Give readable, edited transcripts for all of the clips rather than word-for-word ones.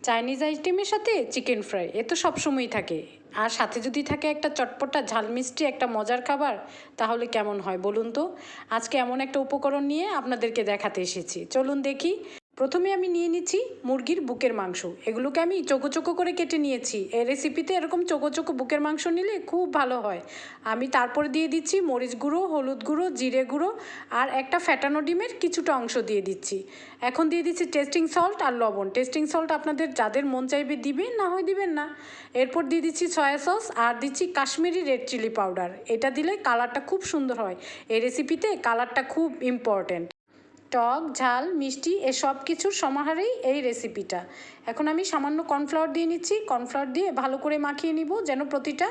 Chinese আইটেমের সাথে chicken fry এ তো সবসময়ই থাকে। আর সাথে যদি থাকে একটা চটপটা ঝাল মিষ্টি একটা মজার খাবার, তাহলে কেমন হয় বলুন তো। আজকে এমন একটা উপকরণ নিয়ে আপনাদেরকে দেখাতে এসেছি, চলুন দেখি। প্রথমে আমি নিয়ে নিচ্ছি মুরগির বুকের মাংস। এগুলোকে আমি চোখো চোখো করে কেটে নিয়েছি। এই রেসিপিতে এরকম চোখো চোখো বুকের মাংস নিলে খুব ভালো হয়। আমি তারপরে দিয়ে দিচ্ছি মরিচ গুঁড়ো, হলুদ গুঁড়ো, জিরে গুঁড়ো আর একটা ফ্যাটানো ডিমের কিছুটা অংশ দিয়ে দিচ্ছি। এখন দিয়ে দিচ্ছি টেস্টিং সল্ট আর লবণ। টেস্টিং সল্ট আপনাদের যাদের মন চাইবে দিবেন, না হয় দিবেন না। এরপর দিয়ে দিচ্ছি সয়া সস আর দিচ্ছি কাশ্মীরি রেড চিলি পাউডার। এটা দিলে কালারটা খুব সুন্দর হয়। এই রেসিপিতে কালারটা খুব ইম্পর্ট্যান্ট। টক ঝাল মিষ্টি এ সব কিছুর সমাহারেই এই রেসিপিটা। এখন আমি সামান্য কর্নফ্লাওয়ার দিয়ে নিচ্ছি। কর্নফ্লাওয়ার দিয়ে ভালো করে মাখিয়ে নিব যেন প্রতিটা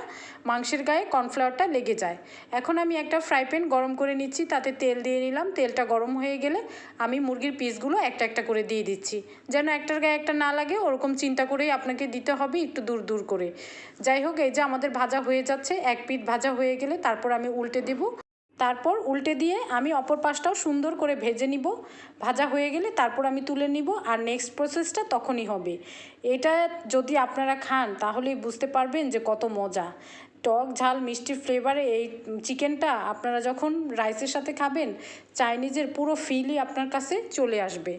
মাংসের গায়ে কর্নফ্লাওয়ারটা লেগে যায়। এখন আমি একটা ফ্রাই প্যান গরম করে নিচ্ছি, তাতে তেল দিয়ে নিলাম। তেলটা গরম হয়ে গেলে আমি মুরগির পিসগুলো একটা একটা করে দিয়ে দিচ্ছি, যেন একটার গায়ে একটা না লাগে ওরকম চিন্তা করেই আপনাকে দিতে হবে, একটু দূর দূর করে। যাই হোক, এই যে আমাদের ভাজা হয়ে যাচ্ছে, এক পিঠ ভাজা হয়ে গেলে তারপর আমি উল্টে দেবো। তারপর উল্টে দিয়ে আমি অপর পাশটাও সুন্দর করে ভেজে নিব। ভাজা হয়ে গেলে তারপর আমি তুলে নিব, আর নেক্সট প্রসেসটা তখনই হবে। এটা যদি আপনারা খান তাহলেই বুঝতে পারবেন যে কত মজা। টক ঝাল মিষ্টি ফ্লেভারে এই চিকেনটা আপনারা যখন রাইসের সাথে খাবেন, চাইনিজের পুরো ফিলই আপনার কাছে চলে আসবে।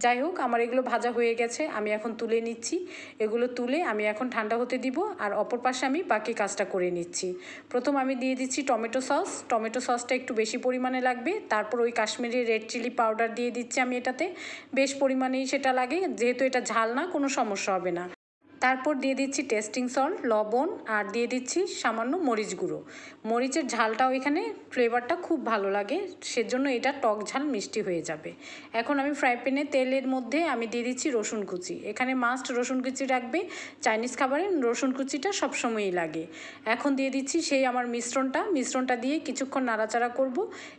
যাই হোক, আমার এগুলো ভাজা হয়ে গেছে, আমি এখন তুলে নিচ্ছি। এগুলো তুলে আমি এখন ঠান্ডা হতে দিব, আর অপর পাশে আমি বাকি কাজটা করে নিচ্ছি। প্রথম আমি দিয়ে দিচ্ছি টমেটো সস। টমেটো সসটা একটু বেশি পরিমাণে লাগবে। তারপর ওই কাশ্মীরি রেড চিলি পাউডার দিয়ে দিচ্ছি আমি এটাতে। বেশ পরিমাণেই সেটা লাগে, যেহেতু এটা ঝাল না, কোনো সমস্যা হবে না। তারপর দিয়ে দিচ্ছি টেস্টিং সল্ট, লবণ, আর দিয়ে দিচ্ছি সামান্য মরিচ গুঁড়ো। মরিচের ঝালটাও এখানে ফ্লেভারটা খুব ভালো লাগে, সেজন্য এটা টক ঝাল মিষ্টি হয়ে যাবে। এখন আমি ফ্রাই প্যানে তেলের মধ্যে আমি দিয়ে দিচ্ছি রসুন কুচি। এখানে মাস্ট রসুন কুচি রাখবে, চাইনিজ খাবারে রসুন কুচিটা সবসময়ই লাগে। এখন দিয়ে দিচ্ছি সেই আমার মিশ্রণটা দিয়ে কিছুক্ষণ নাড়াচাড়া করব।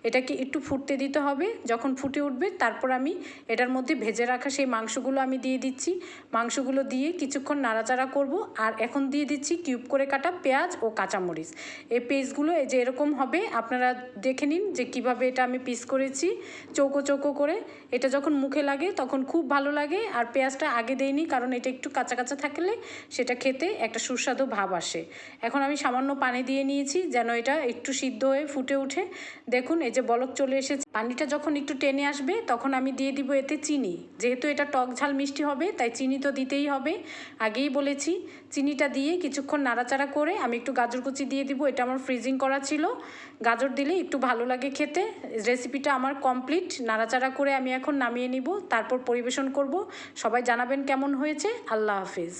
এটাকে একটু ফুটতে দিতে হবে। যখন ফুটে উঠবে তারপর আমি এটার মধ্যে ভেজে রাখা সেই মাংসগুলো আমি দিয়ে দিচ্ছি। মাংসগুলো দিয়ে কিছুক্ষণ নাড়াচাড়া করব। আর এখন দিয়ে দিচ্ছি কিউব করে কাটা পেঁয়াজ ও কাঁচামরিচ। এই পিসগুলো এই যে এরকম হবে, আপনারা দেখে নিন যে কিভাবে এটা আমি পিস করেছি চৌকো চৌকো করে। এটা যখন মুখে লাগে তখন খুব ভালো লাগে। আর পেঁয়াজটা আগে দেইনি, কারণ এটা একটু কাঁচা কাঁচা থাকলে সেটা খেতে একটা সুস্বাদু ভাব আসে। এখন আমি সামান্য পানি দিয়ে নিয়েছি যেন এটা একটু সিদ্ধ হয়ে ফুটে উঠে। দেখুন এই যে বলক চলে এসেছে। পানিটা যখন একটু টেনে আসবে তখন আমি দিয়ে দিব এতে চিনি। যেহেতু এটা টক ঝাল মিষ্টি হবে তাই চিনি তো দিতেই হবে, আগেই বলেছি। চিনিটা দিয়ে কিছুক্ষণ নাড়াচাড়া করে আমি একটু গাজর কুচি দিয়ে দিব। এটা আমার ফ্রিজিং করা ছিল, গাজর দিলে একটু ভালো লাগে খেতে। রেসিপিটা আমার কমপ্লিট। নাড়াচাড়া করে আমি এখন নামিয়ে নিব, তারপর পরিবেশন করব। সবাই জানাবেন কেমন হয়েছে। আল্লাহ হাফিজ।